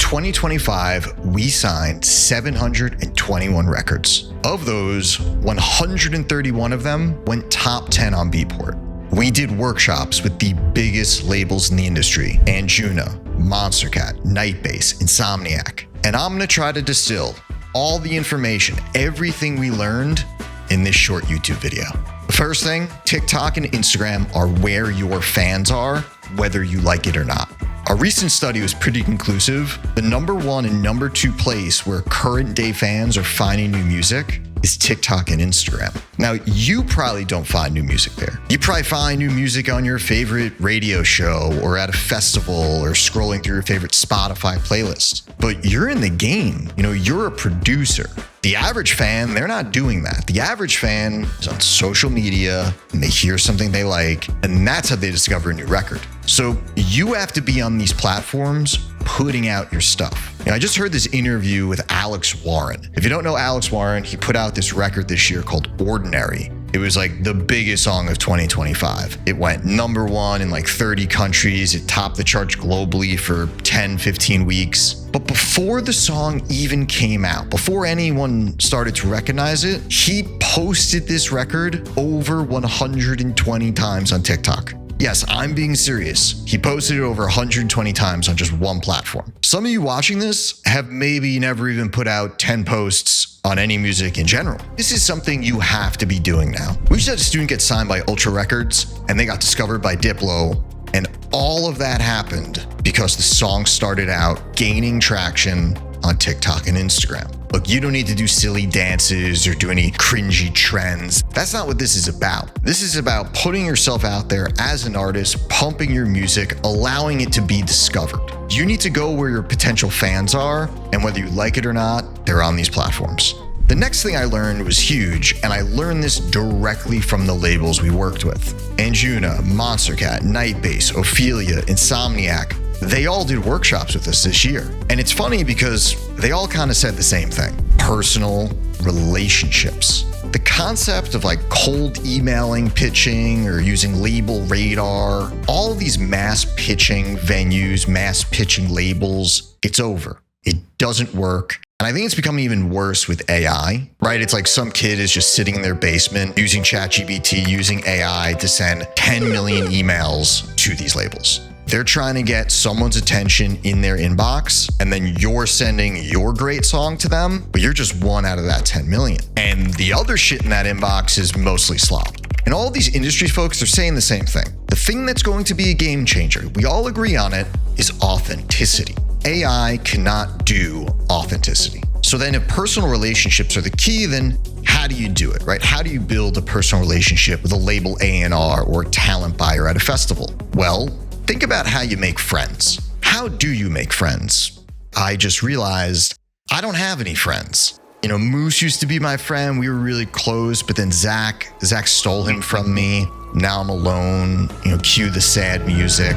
2025, we signed 721 records. Of those, 131 of them went top 10 on Beatport. We did workshops with the biggest labels in the industry: Anjuna, Monstercat, Nightbase, Insomniac. And I'm gonna try to distill all the information, everything we learned in this short YouTube video. The first thing, TikTok and Instagram are where your fans are, whether you like it or not. A recent study was pretty conclusive. The #1 and #2 place where current day fans are finding new music is TikTok and Instagram. Now, you probably don't find new music there. You probably find new music on your favorite radio show or at a festival or scrolling through your favorite Spotify playlist. But you're in the game. You're a producer. The average fan, they're not doing that. The average fan is on social media and they hear something they like, and that's how they discover a new record. So you have to be on these platforms putting out your stuff. I just heard this interview with Alex Warren. If you don't know Alex Warren, he put out this record this year called Ordinary. It was like the biggest song of 2025. It went #1 in like 30 countries. It topped the charts globally for 10, 15 weeks. But before the song even came out, before anyone started to recognize it, he posted this record over 120 times on TikTok. Yes, I'm being serious. He posted it over 120 times on just one platform. Some of you watching this have maybe never even put out 10 posts on any music in general. This is something you have to be doing now. We just had a student get signed by Ultra Records, and they got discovered by Diplo, and all of that happened because the song started out gaining traction on TikTok and Instagram. Look, you don't need to do silly dances or do any cringy trends. That's not what this is about. This is about putting yourself out there as an artist, pumping your music, allowing it to be discovered. You need to go where your potential fans are, and whether you like it or not, they're on these platforms. The next thing I learned was huge, and I learned this directly from the labels we worked with. Anjuna, Monstercat, Nightbase, Ophelia, Insomniac, they all did workshops with us this year. And it's funny because they all kind of said the same thing: personal relationships. The concept of like cold emailing, pitching, or using label radar, all of these mass pitching venues, mass pitching labels, it's over. It doesn't work. And I think it's becoming even worse with AI, right? It's like some kid is just sitting in their basement using ChatGPT, using AI to send 10 million emails to these labels. They're trying to get someone's attention in their inbox, and then you're sending your great song to them, but you're just one out of that 10 million. And the other shit in that inbox is mostly slop. And all these industry folks are saying the same thing. The thing that's going to be a game changer, we all agree on it, is authenticity. AI cannot do authenticity. So then if personal relationships are the key, then how do you do it, right? How do you build a personal relationship with a label A&R or a talent buyer at a festival? Well, think about how you make friends. How do you make friends? I just realized I don't have any friends. Moose used to be my friend. We were really close, but then Zach stole him from me. Now I'm alone. Cue the sad music.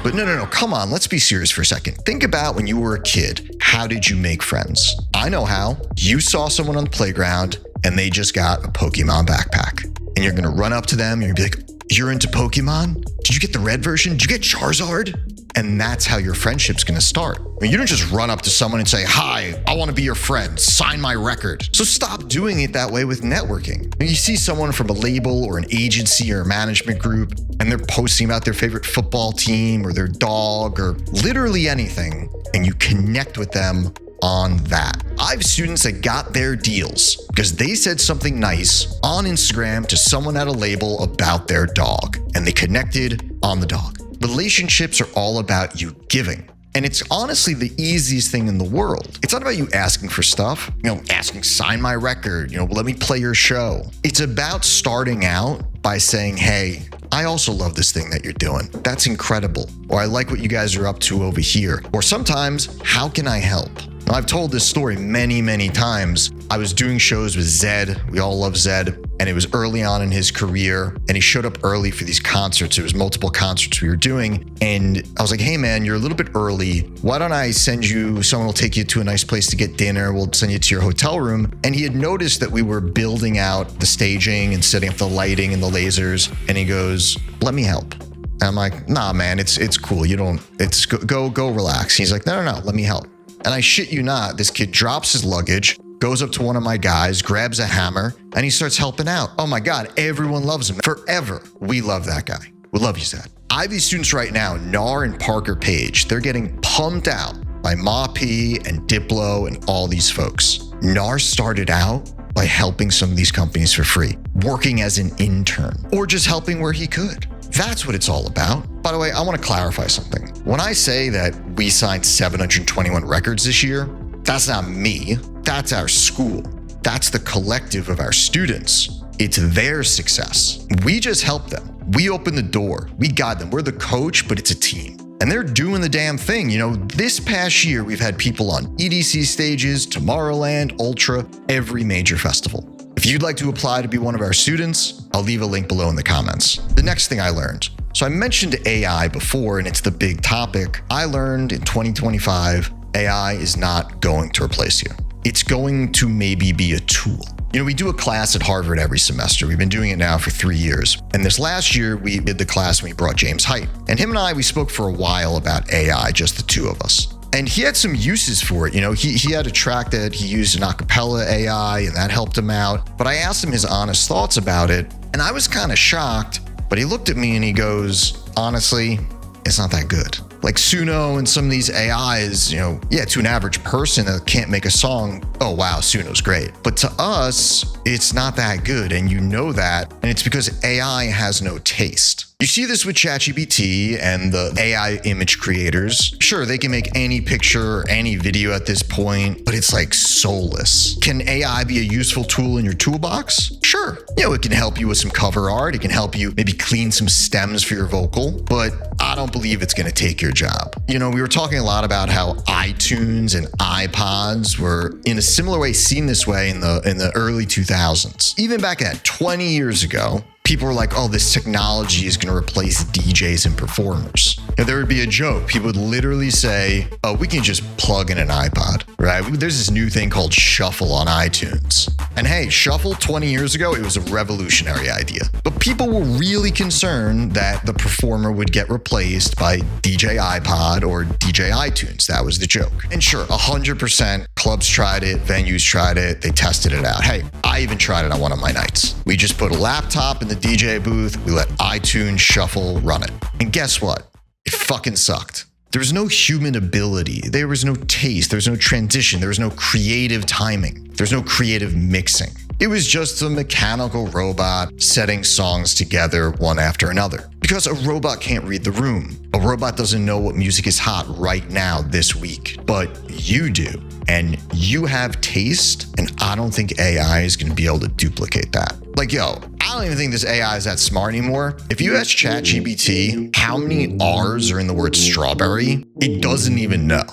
But no, come on, let's be serious for a second. Think about when you were a kid. How did you make friends? I know how. You saw someone on the playground and they just got a Pokemon backpack. And you're gonna run up to them and you're gonna be like, "You're into Pokemon? Did you get the red version? Did you get Charizard?" And that's how your friendship's gonna start. You don't just run up to someone and say, "Hi, I wanna be your friend, sign my record." So stop doing it that way with networking. When you see someone from a label or an agency or a management group, and they're posting about their favorite football team or their dog or literally anything, and you connect with them on that. I have students that got their deals because they said something nice on Instagram to someone at a label about their dog, and they connected on the dog. Relationships are all about you giving. And it's honestly the easiest thing in the world. It's not about you asking for stuff, asking, "Sign my record, let me play your show." It's about starting out by saying, "Hey, I also love this thing that you're doing. That's incredible." Or, "I like what you guys are up to over here." Or sometimes, "How can I help?" Now, I've told this story many, many times. I was doing shows with Zed. We all love Zed. and it was early on in his career, and he showed up early for these concerts. It was multiple concerts we were doing, and I was like, hey man, you're a little bit early. Why don't I send you, someone will take you to a nice place to get dinner. We'll send you to your hotel room. And he had noticed that we were building out the staging and setting up the lighting and the lasers, and he goes, let me help. And I'm like, nah, man, it's cool. Go relax. He's like, no, let me help. And I shit you not, this kid drops his luggage, goes up to one of my guys, grabs a hammer, and he starts helping out. Oh my God, everyone loves him. Forever. We love that guy. We love you, Zad. Ivy students right now, Nar and Parker Page, they're getting pumped out by Ma P and Diplo and all these folks. Nar started out by helping some of these companies for free, working as an intern, or just helping where he could. That's what it's all about. By the way, I want to clarify something. When I say that we signed 721 records this year, that's not me. That's our school. That's the collective of our students. It's their success. We just help them. We open the door. We guide them. We're the coach, but it's a team. And they're doing the damn thing. You know, this past year, we've had people on EDC stages, Tomorrowland, Ultra, every major festival. If you'd like to apply to be one of our students, I'll leave a link below in the comments. The next thing I learned. So I mentioned AI before, and it's the big topic. I learned in 2025, AI is not going to replace you. It's going to maybe be a tool. You know, we do a class at Harvard every semester. We've been doing it now for 3 years. And this last year, we did the class and we brought James Height. And him and I, we spoke for a while about AI, just the two of us. And he had some uses for it. You know, he had a track that he used in acapella AI, and that helped him out. But I asked him his honest thoughts about it, and I was kind of shocked. But he looked at me and he goes, honestly, it's not that good. Like Suno and some of these AIs, you know, yeah, to an average person that can't make a song, oh wow, Suno's great. But to us, it's not that good, and you know that, and it's because AI has no taste. You see this with ChatGPT and the AI image creators. Sure, they can make any picture or any video at this point, but it's like soulless. Can AI be a useful tool in your toolbox? Sure. You know, it can help you with some cover art. It can help you maybe clean some stems for your vocal, but I don't believe it's going to take your job. You know, we were talking a lot about how iTunes and iPods were in a similar way seen this way in the early 2000s. Even back then, 20 years ago, people were like, oh, this technology is going to replace DJs and performers. And there would be a joke. People would literally say, oh, we can just plug in an iPod, right? There's this new thing called Shuffle on iTunes. And hey, Shuffle 20 years ago, it was a revolutionary idea. But people were really concerned that the performer would get replaced by DJ iPod or DJ iTunes. That was the joke. And sure, 100% clubs tried it, venues tried it, they tested it out. Hey, I even tried it on one of my nights. We just put a laptop in the DJ booth, we let iTunes Shuffle run it. And guess what? It fucking sucked. There was no human ability. There was no taste. There was no transition. There was no creative timing. There's no creative mixing. It was just a mechanical robot setting songs together one after another. Because a robot can't read the room. A robot doesn't know what music is hot right now this week, but you do. And you have taste, and I don't think AI is going to be able to duplicate that. Like, yo, I don't even think this AI is that smart anymore. If you ask ChatGPT how many R's are in the word strawberry, it doesn't even know.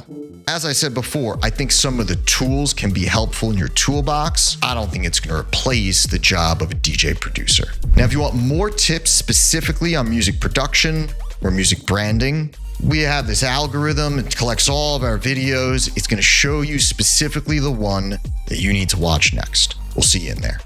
As I said before, I think some of the tools can be helpful in your toolbox. I don't think it's going to replace the job of a DJ producer. Now, if you want more tips specifically on music production or music branding, we have this algorithm. It collects all of our videos. It's going to show you specifically the one that you need to watch next. We'll see you in there.